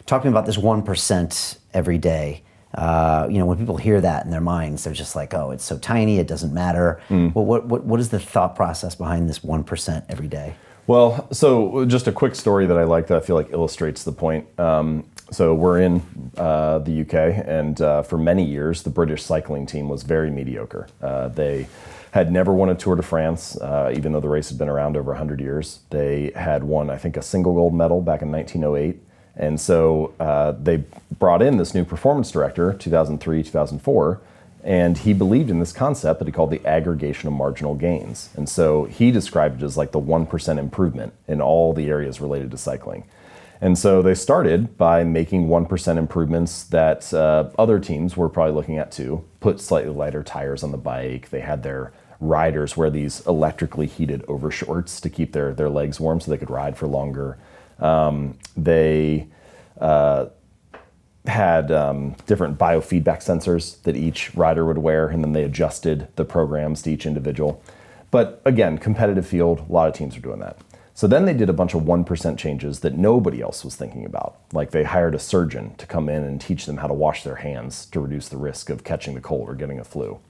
Talk to me about this 1% every day. When people hear that in their minds, they're just like, oh, it's so tiny, it doesn't matter. Well, what is the thought process behind this 1% every day? Well, so just a quick story that I like that I feel like illustrates the point. So we're in the UK, and for many years, the British cycling team was very mediocre. They had never won a Tour de France, even though the race had been around over 100 years. They had won, I think, a single gold medal back in 1908. And so they brought in this new performance director, 2003, 2004, and he believed in this concept that he called the aggregation of marginal gains. And so he described it as like the 1% improvement in all the areas related to cycling. And so they started by making 1% improvements that other teams were probably looking at too. Put slightly lighter tires on the bike. They had their riders wear these electrically heated overshorts to keep their legs warm so they could ride for longer. They had different biofeedback sensors that each rider would wear, and then they adjusted the programs to each individual. But again, competitive field, a lot of teams are doing that. So then they did a bunch of 1% changes that nobody else was thinking about. Like they hired a surgeon to come in and teach them how to wash their hands to reduce the risk of catching the cold or getting a flu.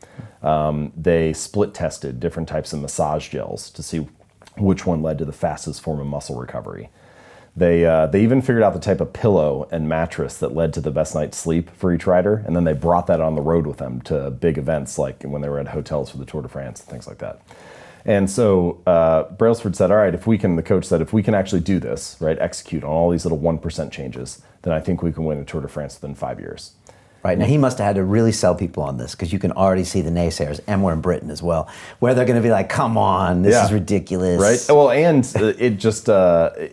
They split tested different types of massage gels to see which one led to the fastest form of muscle recovery. They even figured out the type of pillow and mattress that led to the best night's sleep for each rider, and then they brought that on the road with them to big events like when they were at hotels for the Tour de France and things like that. And so Brailsford said, all right, the coach said, if we can actually do this, right, execute on all these little 1% changes, then I think we can win a Tour de France within 5 years. Right, now he must have had to really sell people on this, because you can already see the naysayers, and we're in Britain as well, where they're going to be like, come on, this is ridiculous. Right, well, and it just,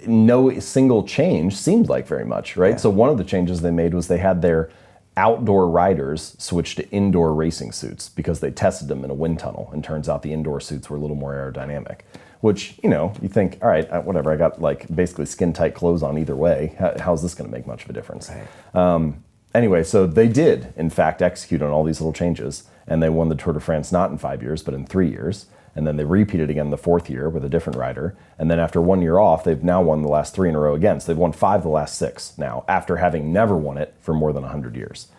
no single change seemed like very much, right? Yeah. So one of the changes they made was they had their outdoor riders switch to indoor racing suits because they tested them in a wind tunnel, and turns out the indoor suits were a little more aerodynamic, which, you think, all right, whatever, I got like basically skin tight clothes on either way. How's this going to make much of a difference? Right. Anyway, so they did, in fact, execute on all these little changes, and they won the Tour de France not in 5 years, but in 3 years. And then they repeated again the 4th year with a different rider. And then after 1 year off, they've now won the last 3 in a row again. So they've won 5 of the last 6 now, after having never won it for more than 100 years.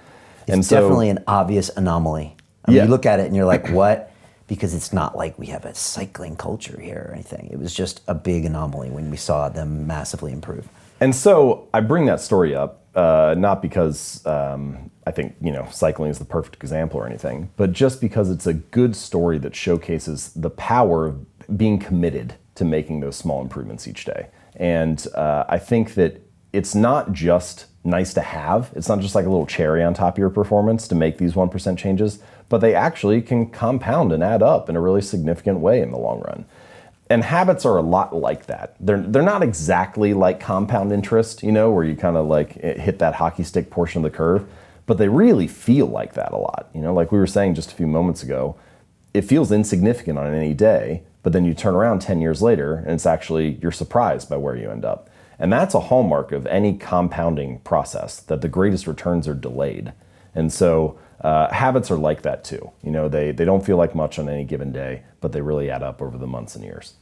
It's definitely an obvious anomaly. I mean, you look at it and you're like, what? Because it's not like we have a cycling culture here or anything. It was just a big anomaly when we saw them massively improve. And so I bring that story up, not because I think, cycling is the perfect example or anything, but just because it's a good story that showcases the power of being committed to making those small improvements each day. And I think that it's not just nice to have. It's not just like a little cherry on top of your performance to make these 1% changes, but they actually can compound and add up in a really significant way in the long run. And habits are a lot like that. They're not exactly like compound interest, where you kind of like hit that hockey stick portion of the curve, but they really feel like that a lot. Like we were saying just a few moments ago, it feels insignificant on any day, but then you turn around 10 years later and it's actually, you're surprised by where you end up. And that's a hallmark of any compounding process, that the greatest returns are delayed. And so habits are like that too. They don't feel like much on any given day, but they really add up over the months and years.